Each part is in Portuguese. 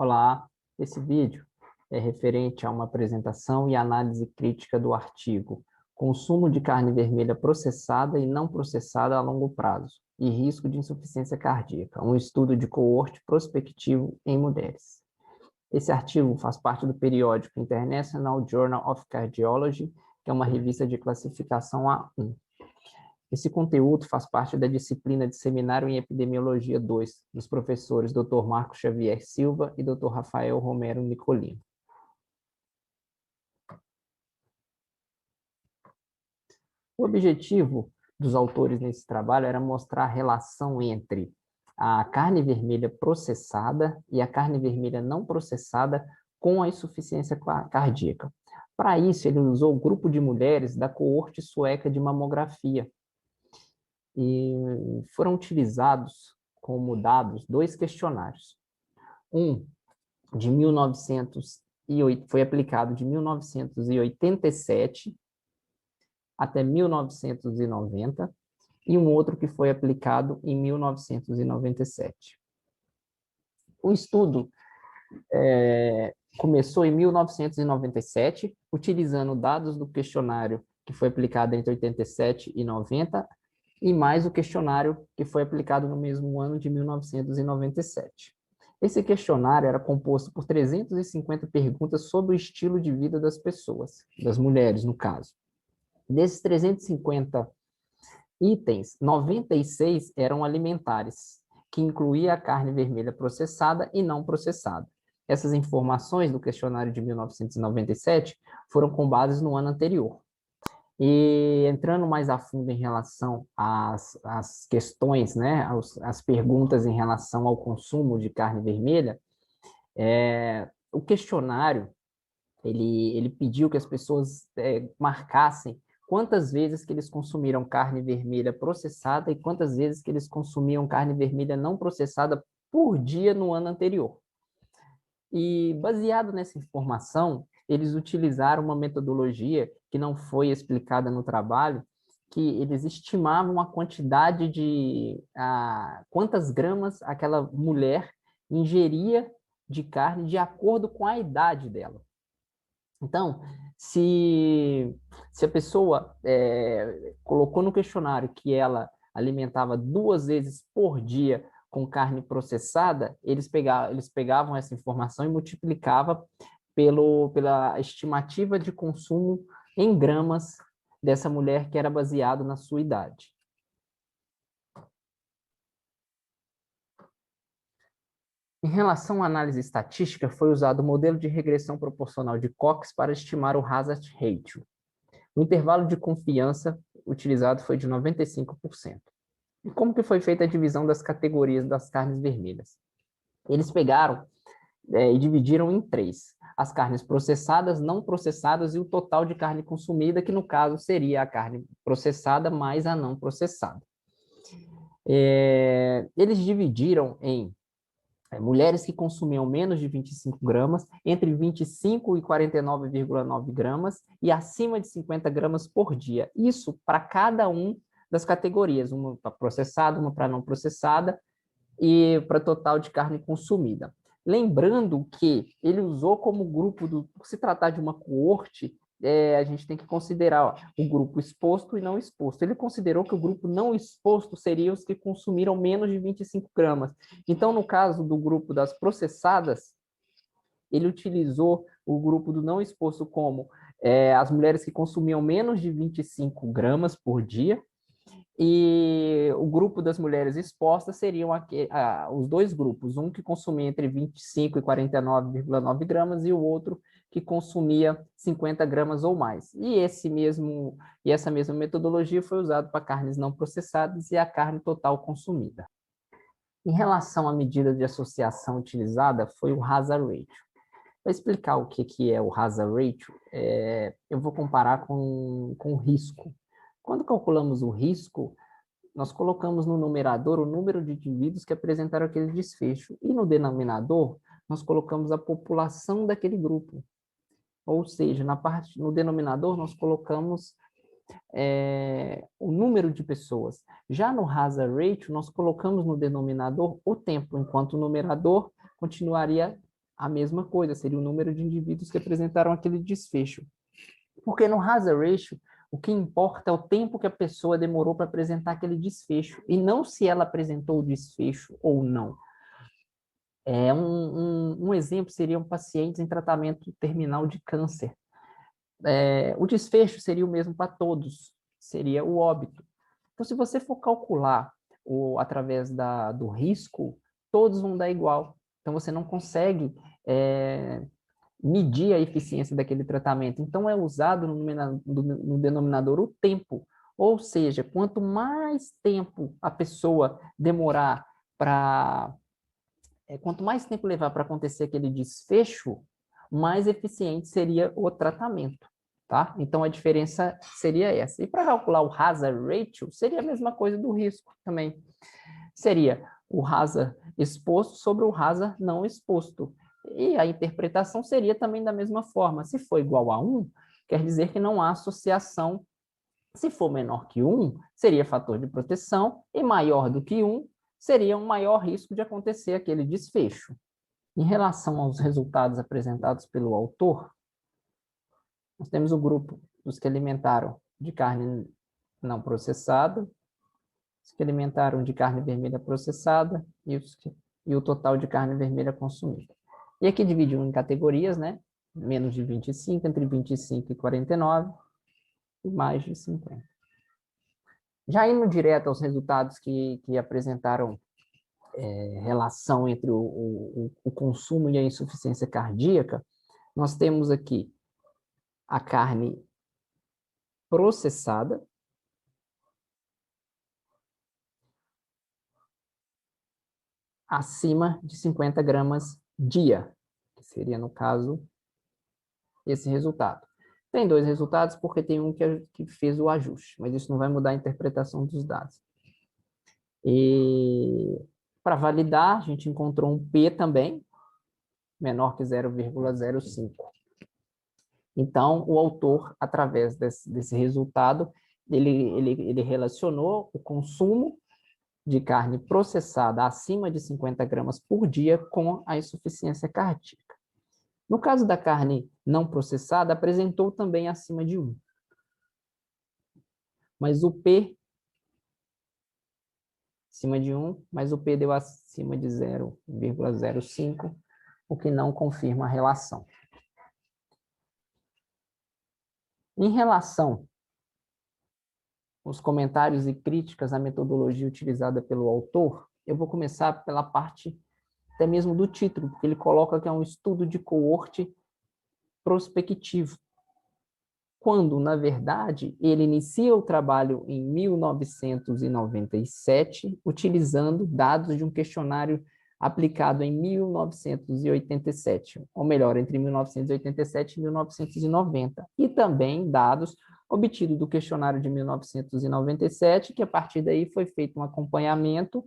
Olá, esse vídeo é referente a uma apresentação e análise crítica do artigo Consumo de carne vermelha processada e não processada a longo prazo e risco de insuficiência cardíaca, um estudo de coorte prospectivo em mulheres. Esse artigo faz parte do periódico International Journal of Cardiology, que é uma revista de classificação A1. Esse conteúdo faz parte da disciplina de Seminário em Epidemiologia 2, dos professores Dr. Marcos Xavier Silva e Dr. Rafael Romero Nicolino. O objetivo dos autores nesse trabalho era mostrar a relação entre a carne vermelha processada e a carne vermelha não processada com a insuficiência cardíaca. Para isso, ele usou o grupo de mulheres da coorte sueca de mamografia, e foram utilizados como dados dois questionários. Um de 1908, foi aplicado de 1987 até 1990, e um outro que foi aplicado em 1997. O estudo começou em 1997, utilizando dados do questionário que foi aplicado entre 87 e 90, e mais o questionário que foi aplicado no mesmo ano de 1997. Esse questionário era composto por 350 perguntas sobre o estilo de vida das pessoas, das mulheres, no caso. Desses 350 itens, 96 eram alimentares, que incluía a carne vermelha processada e não processada. Essas informações do questionário de 1997 foram com base no ano anterior. E entrando mais a fundo em relação às questões, né, as perguntas em relação ao consumo de carne vermelha, o questionário, ele pediu que as pessoas marcassem quantas vezes que eles consumiram carne vermelha processada e quantas vezes que eles consumiam carne vermelha não processada por dia no ano anterior. E baseado nessa informação, eles utilizaram uma metodologia que não foi explicada no trabalho, que eles estimavam a quantidade de quantas gramas aquela mulher ingeria de carne de acordo com a idade dela. Então, se a pessoa colocou no questionário que ela alimentava 2 vezes por dia com carne processada, eles pegavam essa informação e multiplicavam pela estimativa de consumo em gramas dessa mulher, que era baseado na sua idade. Em relação à análise estatística, foi usado o modelo de regressão proporcional de Cox para estimar o hazard ratio. O intervalo de confiança utilizado foi de 95%. E como que foi feita a divisão das categorias das carnes vermelhas? Eles pegaram e dividiram em 3. As carnes processadas, não processadas e o total de carne consumida, que no caso seria a carne processada mais a não processada. Eles dividiram em mulheres que consumiam menos de 25 gramas, entre 25 e 49,9 gramas e acima de 50 gramas por dia. Isso para cada um das categorias, uma para processada, uma para não processada e para total de carne consumida. Lembrando que ele usou como grupo, por se tratar de uma coorte, a gente tem que considerar o grupo exposto e não exposto. Ele considerou que o grupo não exposto seria os que consumiram menos de 25 gramas. Então, no caso do grupo das processadas, ele utilizou o grupo do não exposto como as mulheres que consumiam menos de 25 gramas por dia, e o grupo das mulheres expostas seriam os dois grupos, um que consumia entre 25 e 49,9 gramas e o outro que consumia 50 gramas ou mais. E essa mesma metodologia foi usada para carnes não processadas e a carne total consumida. Em relação à medida de associação utilizada, foi o hazard ratio. Para explicar o que é o hazard ratio, eu vou comparar com o risco. Quando calculamos o risco, nós colocamos no numerador o número de indivíduos que apresentaram aquele desfecho, e no denominador, nós colocamos a população daquele grupo. Ou seja, no denominador, nós colocamos o número de pessoas. Já no hazard ratio, nós colocamos no denominador o tempo, enquanto o numerador continuaria a mesma coisa, seria o número de indivíduos que apresentaram aquele desfecho. Porque no hazard ratio, o que importa é o tempo que a pessoa demorou para apresentar aquele desfecho, e não se ela apresentou o desfecho ou não. Um exemplo seriam pacientes em tratamento terminal de câncer. O desfecho seria o mesmo para todos, seria o óbito. Então, se você for calcular através do risco, todos vão dar igual. Então, você não consegue medir a eficiência daquele tratamento. Então, é usado no denominador o tempo. Ou seja, quanto mais tempo a pessoa demorar para... quanto mais tempo levar para acontecer aquele desfecho, mais eficiente seria o tratamento. Tá? Então, a diferença seria essa. E para calcular o hazard ratio, seria a mesma coisa do risco também. Seria o hazard exposto sobre o hazard não exposto. E a interpretação seria também da mesma forma. Se for igual a 1, quer dizer que não há associação. Se for menor que 1, seria fator de proteção, e maior do que 1, seria um maior risco de acontecer aquele desfecho. Em relação aos resultados apresentados pelo autor, nós temos o grupo dos que alimentaram de carne não processada, os que alimentaram de carne vermelha processada e o total de carne vermelha consumida. E aqui dividiu em categorias, né? Menos de 25, entre 25 e 49, e mais de 50. Já indo direto aos resultados que apresentaram relação entre o consumo e a insuficiência cardíaca, nós temos aqui a carne processada, acima de 50 gramas dia, que seria, no caso, esse resultado. Tem dois resultados, porque tem um que fez o ajuste, mas isso não vai mudar a interpretação dos dados. E para validar, a gente encontrou um P também, menor que 0,05. Então, o autor, através desse resultado, ele relacionou o consumo de carne processada acima de 50 gramas por dia com a insuficiência cardíaca. No caso da carne não processada, apresentou também acima de 1. Mas o P, acima de 1, mas o P deu acima de 0,05, o que não confirma a relação. Em relação aos comentários e críticas à metodologia utilizada pelo autor, eu vou começar pela parte até mesmo do título, porque ele coloca que é um estudo de coorte prospectivo, quando, na verdade, ele inicia o trabalho em 1997, utilizando dados de um questionário aplicado em 1987, ou melhor, entre 1987 e 1990, e também dados obtidos do questionário de 1997, que a partir daí foi feito um acompanhamento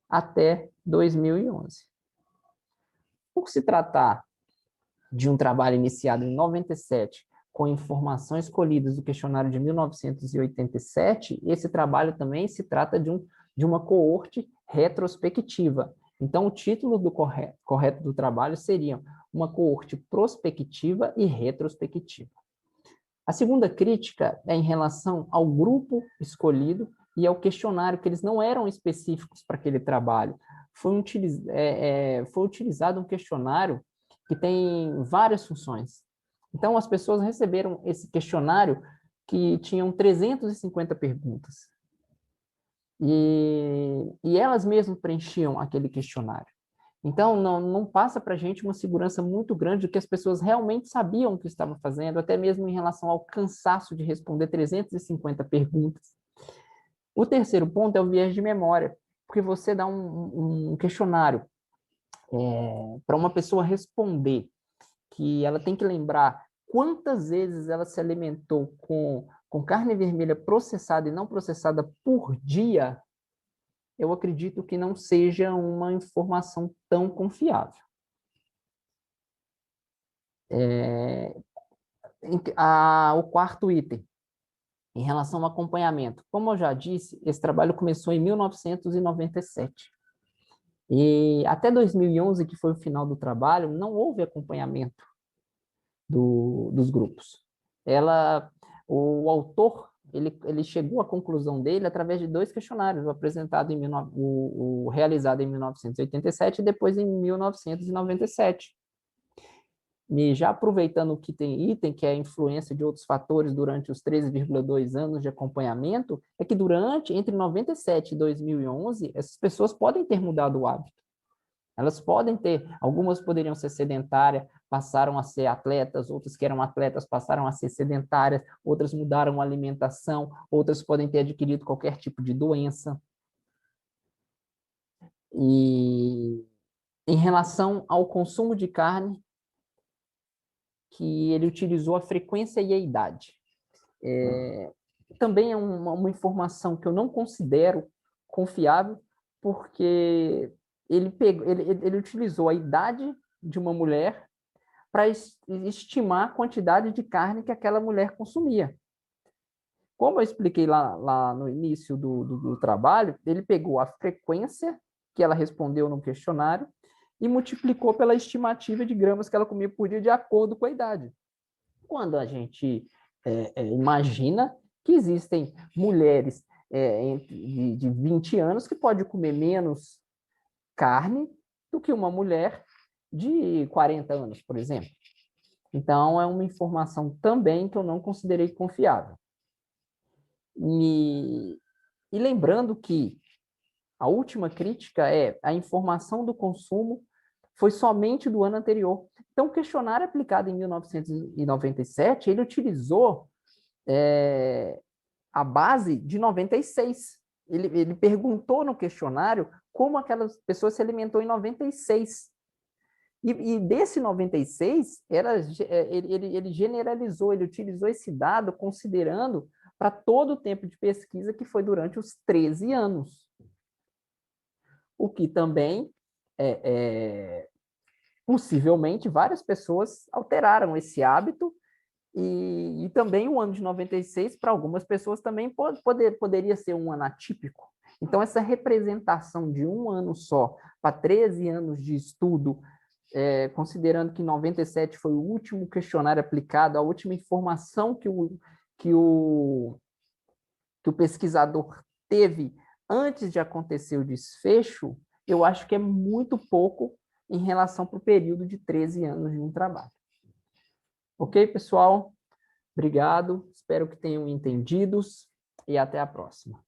até 2011. Por se tratar de um trabalho iniciado em 97, com informações colhidas do questionário de 1987, esse trabalho também se trata de uma coorte retrospectiva. Então, o título correto do trabalho seria uma coorte prospectiva e retrospectiva. A segunda crítica é em relação ao grupo escolhido e ao questionário, que eles não eram específicos para aquele trabalho. Foi utilizado um questionário que tem várias funções. Então, as pessoas receberam esse questionário que tinham 350 perguntas. E elas mesmas preenchiam aquele questionário. Então, não passa para a gente uma segurança muito grande de que as pessoas realmente sabiam o que estavam fazendo, até mesmo em relação ao cansaço de responder 350 perguntas. O terceiro ponto é o viés de memória, porque você dá um questionário para uma pessoa responder, que ela tem que lembrar quantas vezes ela se alimentou com carne vermelha processada e não processada por dia, eu acredito que não seja uma informação tão confiável. O quarto item, em relação ao acompanhamento. Como eu já disse, esse trabalho começou em 1997. E até 2011, que foi o final do trabalho, não houve acompanhamento dos grupos. O autor, ele chegou à conclusão dele através de 2 questionários, o realizado em 1987 e depois em 1997. E já aproveitando que tem item, que é a influência de outros fatores durante os 13,2 anos de acompanhamento, é que entre 97 e 2011, essas pessoas podem ter mudado o hábito. Elas podem ter, algumas poderiam ser sedentárias, passaram a ser atletas, outras que eram atletas passaram a ser sedentárias, outras mudaram a alimentação, outras podem ter adquirido qualquer tipo de doença. E em relação ao consumo de carne, que ele utilizou a frequência e a idade. Também é uma informação que eu não considero confiável, porque ele utilizou a idade de uma mulher para estimar a quantidade de carne que aquela mulher consumia. Como eu expliquei lá no início do trabalho, ele pegou a frequência que ela respondeu no questionário e multiplicou pela estimativa de gramas que ela comia por dia de acordo com a idade. Quando a gente imagina que existem mulheres de 20 anos que pode comer menos carne do que uma mulher de 40 anos, por exemplo. Então, é uma informação também que eu não considerei confiável. E lembrando que a última crítica é a informação do consumo foi somente do ano anterior. Então, o questionário aplicado em 1997, ele utilizou a base de 96. Ele perguntou no questionário como aquela pessoa se alimentou em 96. E desse 96, ele generalizou, ele utilizou esse dado considerando para todo o tempo de pesquisa que foi durante os 13 anos. O que também, possivelmente, várias pessoas alteraram esse hábito e também o ano de 96, para algumas pessoas, também poderia ser um ano atípico. Então, essa representação de um ano só para 13 anos de estudo, considerando que 97 foi o último questionário aplicado, a última informação que o pesquisador teve antes de acontecer o desfecho, eu acho que é muito pouco em relação para o período de 13 anos de um trabalho. Ok, pessoal? Obrigado, espero que tenham entendido e até a próxima.